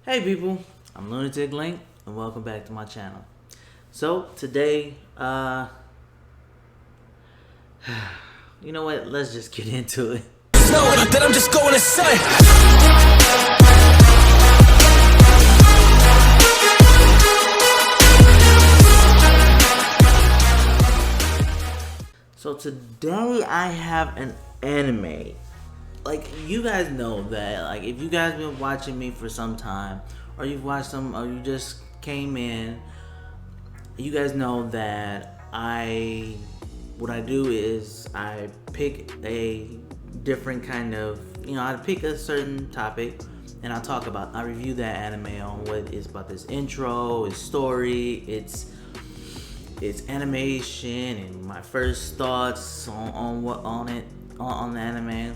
Hey people, I'm Lunatic and welcome back to my channel. So today, you know what? Let's just get into it. Know that I'm just going to say. So today I have an anime. Like, you guys know that, like, if you guys been watching me for some time, or you've watched some, or you just came in, you guys know that what I do is I pick a different kind of, I pick a certain topic, and I review that anime on what is about this intro, its story, its animation, and my first thoughts on the anime.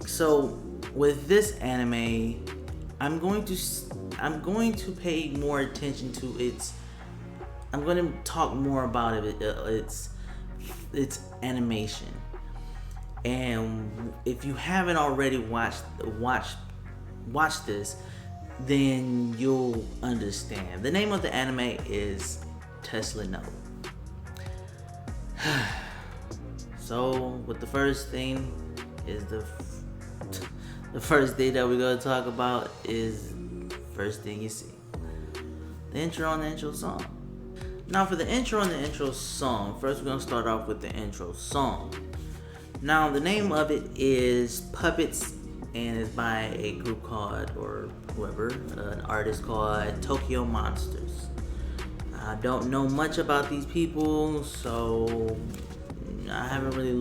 So with this anime, I'm going to pay more attention to its. I'm going to talk more about its animation. And if you haven't already watched this, then you'll understand. The name of the anime is Tesla Note. So, with the first thing is the first thing that we're gonna talk about is first thing you see, the intro and the intro song. Now, for the intro and the intro song, first we're gonna start off with the intro song. Now, the name of it is Puppets, and it's by a group called, or whoever, an artist called Tokyo Monsters. I don't know much about these people, so I haven't really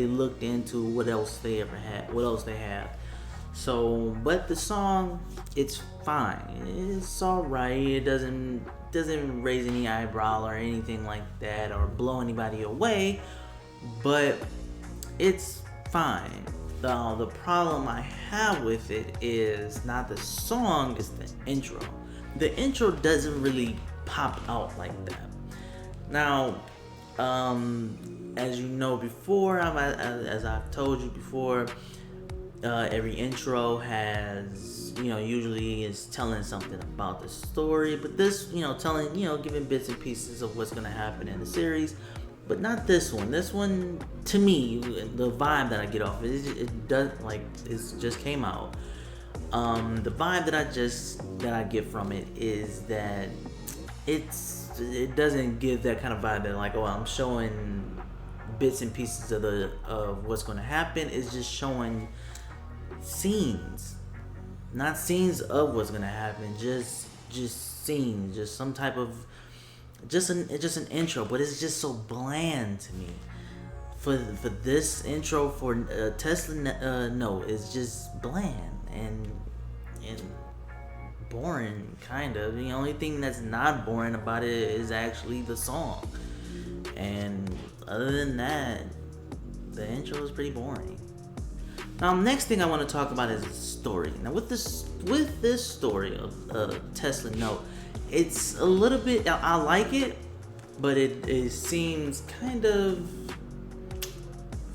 looked into what else they have. So, but the song, it's fine. It's alright. It doesn't raise any eyebrow or anything like that, or blow anybody away, but it's fine. The problem I have with it is not the song, it's the intro. The intro doesn't really pop out like that. Now, as you know before, as I've told you before, every intro has, usually is telling something about the story, but this, giving bits and pieces of what's gonna happen in the series, but not this one. This one, to me, the vibe that I get off it does, like, it just came out. The vibe that I get from it is that it doesn't give that kind of vibe that, like, oh, I'm showing bits and pieces of what's going to happen. It's just showing scenes, not scenes of what's going to happen, just scenes, just some type of just an intro, but it's just so bland to me. For this intro for Tesla no, it's just bland and boring, kind of. The only thing that's not boring about it is actually the song, and other than that, the intro is pretty boring. Now, next thing I want to talk about is the story. Now, with this story of Tesla Note, it's a little bit, I like it, but it seems kind of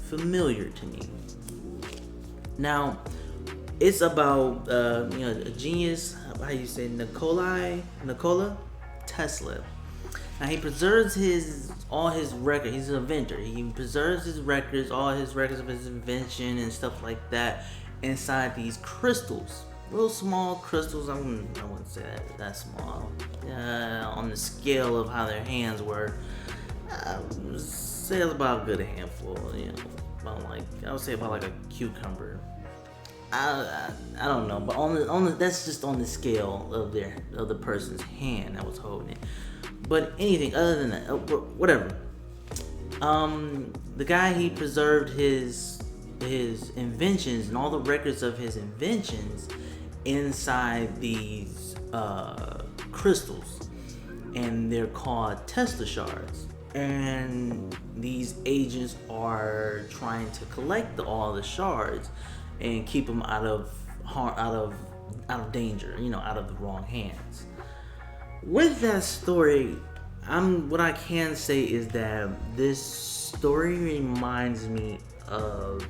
familiar to me. Now, it's about a genius, how you say, Nikola Tesla. Now, he preserves all his records. He's an inventor. He preserves all his records of his invention and stuff like that inside these crystals. Little small crystals. I wouldn't say that small. On the scale of how their hands were, I would say it's about a good handful. I would say about like a cucumber. I don't know, but on the that's just on the scale of the person's hand that was holding it. But anything other than that, whatever. The guy, he preserved his inventions and all the records of his inventions inside these crystals, and they're called Tesla shards. And these agents are trying to collect all the shards and keep them out of danger, out of the wrong hands. With that story, what I can say is that this story reminds me of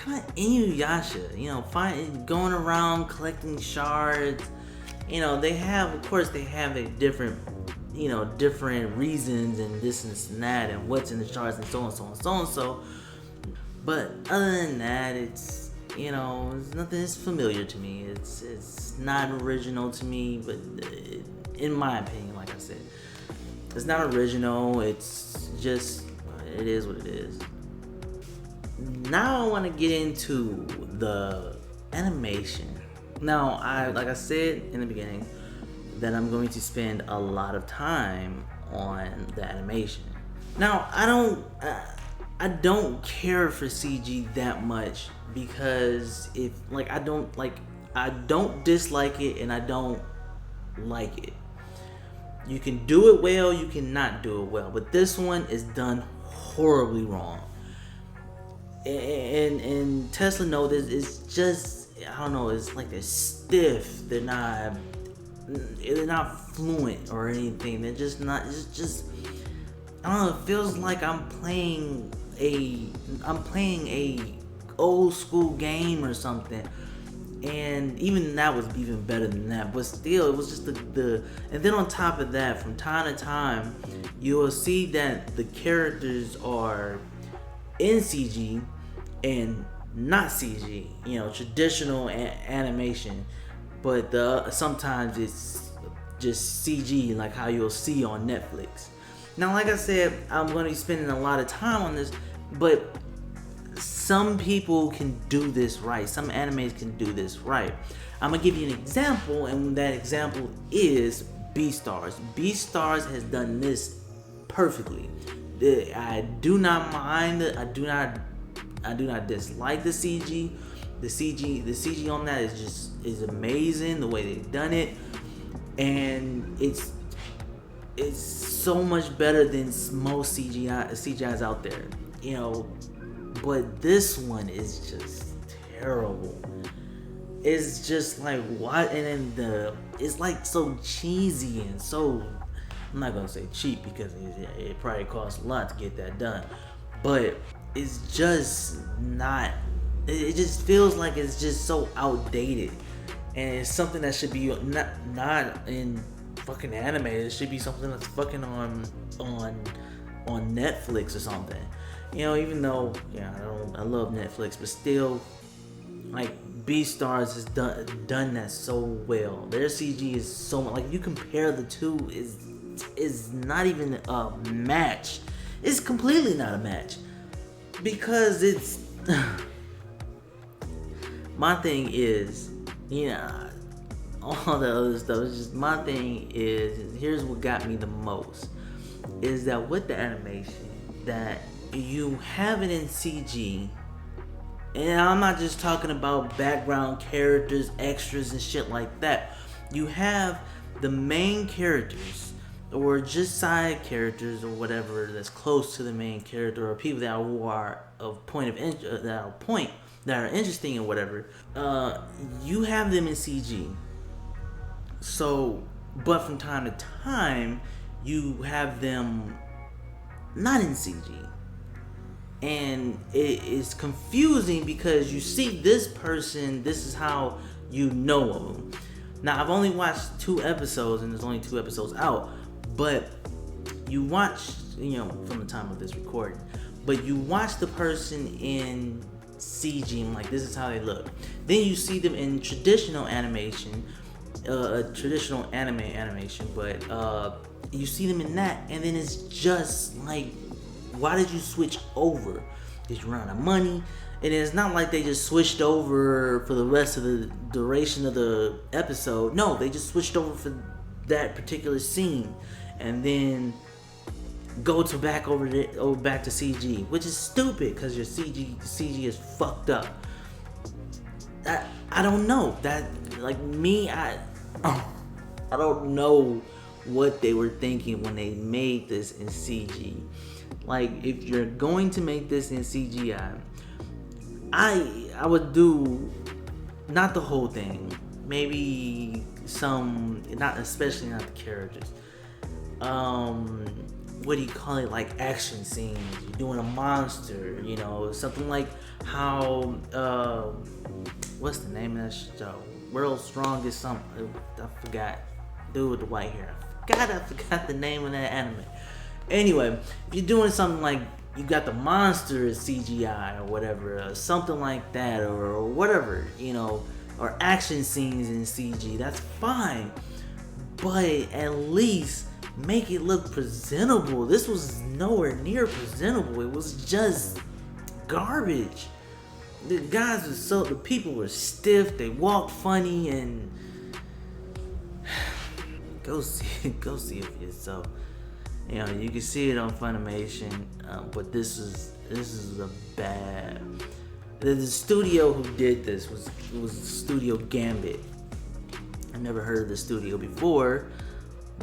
find Inuyasha, going around collecting shards. They have, of course, they have a different, different reasons and this and that and what's in the shards and so on, so on, so on, so. But other than that, it's nothing that's familiar to me. It's not original to me, but in my opinion, like I said, it's not original. It's just, it is what it is. Now I want to get into the animation. Now, like I said in the beginning, that I'm going to spend a lot of time on the animation. Now, I don't care for CG that much because I don't dislike it and I don't like it. You can do it well, you cannot do it well, but this one is done horribly wrong. And Tesla knows this. It's just, I don't know, it's like they're stiff. They're not fluent or anything. They're just not. It's just, I don't know. It feels like I'm playing a old school game or something. And even that was even better than that. But still, it was just the. And then on top of that, from time to time, you will see that the characters are in CG and not CG, traditional animation, but sometimes it's just CG, like how you'll see on Netflix. Now, like I said, I'm going to be spending a lot of time on this, but some people can do this right. Some animes can do this right. I'm going to give you an example, and that example is Beastars. Beastars has done this perfectly. I do not mind it. I do not dislike the CG. The CG on that is amazing. The way they've done it, and it's so much better than most CGIs out there. But this one is just terrible. It's just like what, and then it's like so cheesy and so. I'm not gonna say cheap because it probably costs a lot to get that done, but it's just not. It just feels like it's just so outdated, and it's something that should be not in fucking anime. It should be something that's fucking on Netflix or something. Even though I love Netflix, but still, like Beastars has done that so well. Their CG is so much, like you compare the two is not even a match. It's completely not a match because it's my thing is all the other stuff is just my thing is here's what got me the most is that with the animation that you have it in CG, and I'm not just talking about background characters, extras and shit like that. You have the main characters or just side characters or whatever that's close to the main character or people that are of point of interest that are interesting or whatever. You have them in CG. So, but from time to time, you have them not in CG. And it is confusing because you see this person, this is how you know of them. Now, I've only watched 2 episodes and there's only 2 episodes out, but you watch, from the time of this recording, but you watch the person in CG and like, this is how they look. Then you see them in traditional animation, traditional anime animation, but you see them in that, and then it's just like, why did you switch over? Did you run out of money? And it's not like they just switched over for the rest of the duration of the episode. No, they just switched over for that particular scene, and then go to back to CG, which is stupid because your CG is fucked up. I don't know that, like me, I don't know what they were thinking when they made this in CG. Like, if you're going to make this in CGI, I would do not the whole thing, maybe some, not especially not the characters. what do you call it, like action scenes. You're doing a monster, you know, something like how what's the name of that show? World's Strongest something. I forgot. Dude with the white hair. I forgot the name of that anime. Anyway, if you're doing something like you got the monster as CGI or whatever, something like that, or whatever, you know, or action scenes in CG, that's fine. But at least make it look presentable. This was nowhere near presentable. It was just garbage. The people were stiff. They walked funny, and go see it for yourself. You know, you can see it on Funimation, but this is a bad. The studio who did this was Studio Gambit. I never heard of the studio before,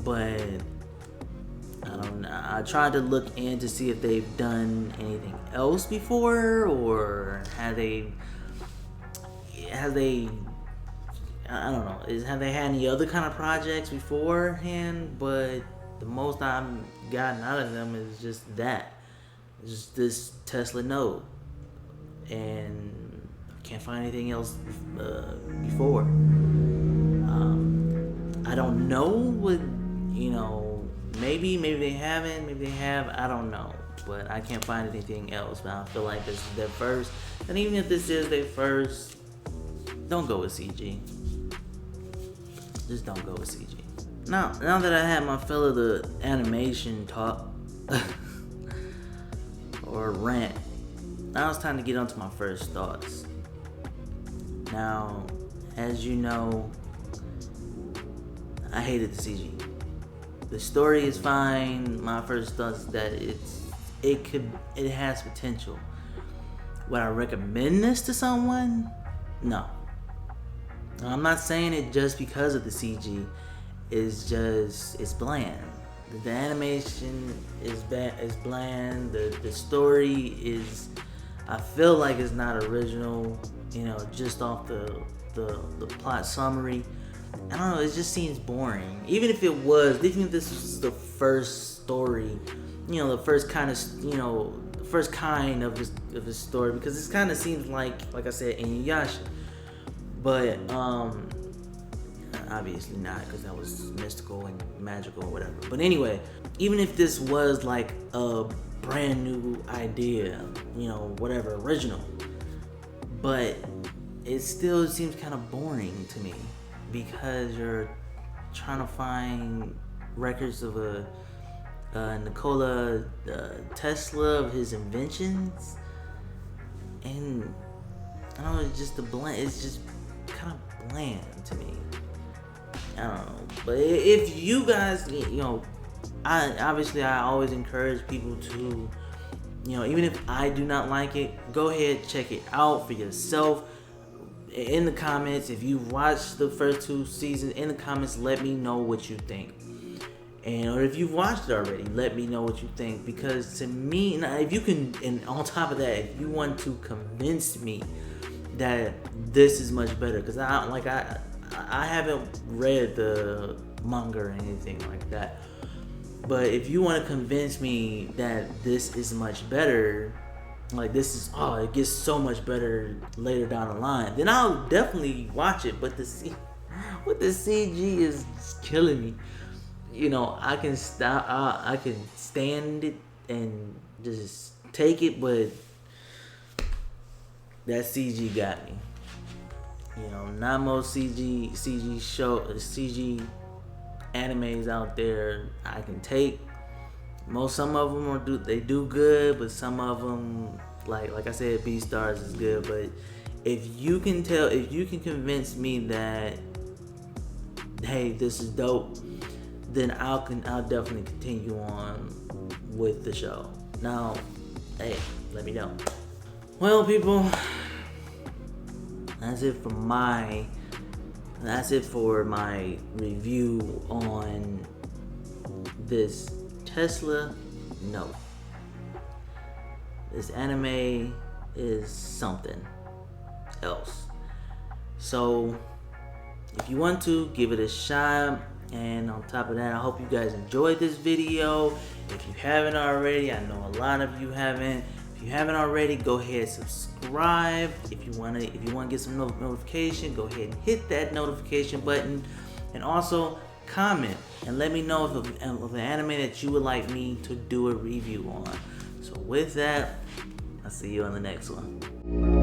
but I don't know. I tried to look in to see if they've done anything else before, or have they I don't know. Have they had any other kind of projects beforehand? But the most I've gotten out of them is just that. It's just this Tesla Note, and I can't find anything else before. I don't know what, you know, maybe they haven't, maybe they have, I don't know. But I can't find anything else. But I feel like this is their first. And even if this is their first, don't go with CG. Just don't go with CG. Now that I had my fill of the animation talk or rant, now it's time to get onto my first thoughts. Now, as you know, I hated the CG. The story is fine. My first thoughts is that it has potential. Would I recommend this to someone? No. I'm not saying it just because of the CG. It's bland. The animation is bland. The story is, I feel like it's not original. You know, just off the plot summary. I don't know. It just seems boring. Even if this was the first story, you know, the first kind of, you know, the first kind of this story, because this kind of seems like I said, Inuyasha. But obviously not, because that was mystical and magical or whatever. But anyway, even if this was like a brand new idea, you know, whatever, original, but it still seems kind of boring to me, because you're trying to find records of a Nikola Tesla, of his inventions, and I don't know, it's just kind of bland to me. I don't know, but if you guys, you know, I always encourage people to, you know, even if I do not like it, go ahead, check it out for yourself. In the comments, if you've watched the first 2 seasons, in the comments, let me know what you think. Or if you've watched it already, let me know what you think. Because to me, if you can, and on top of that, if you want to convince me that this is much better, because I haven't read the manga or anything like that. But if you want to convince me that this is much better, like this is, it gets so much better later down the line, then I'll definitely watch it. But the CG is killing me. You know, I can stand it and just take it, but that CG got me. You know, not most CG animes out there I can take. Some of them do good, but some of them, like I said, Beastars is good. But if you can convince me that, hey, this is dope, then I'll definitely continue on with the show. Now, hey, let me know. Well, people, that's it for my review on this Tesla Note. This anime is something else. So if you want to, give it a shot. And on top of that, I hope you guys enjoyed this video. If you haven't already, I know a lot of you haven't. If you haven't already, go ahead and subscribe. If you wanna get some notification, go ahead and hit that notification button, and also comment and let me know of an anime that you would like me to do a review on. So with that, I'll see you on the next one.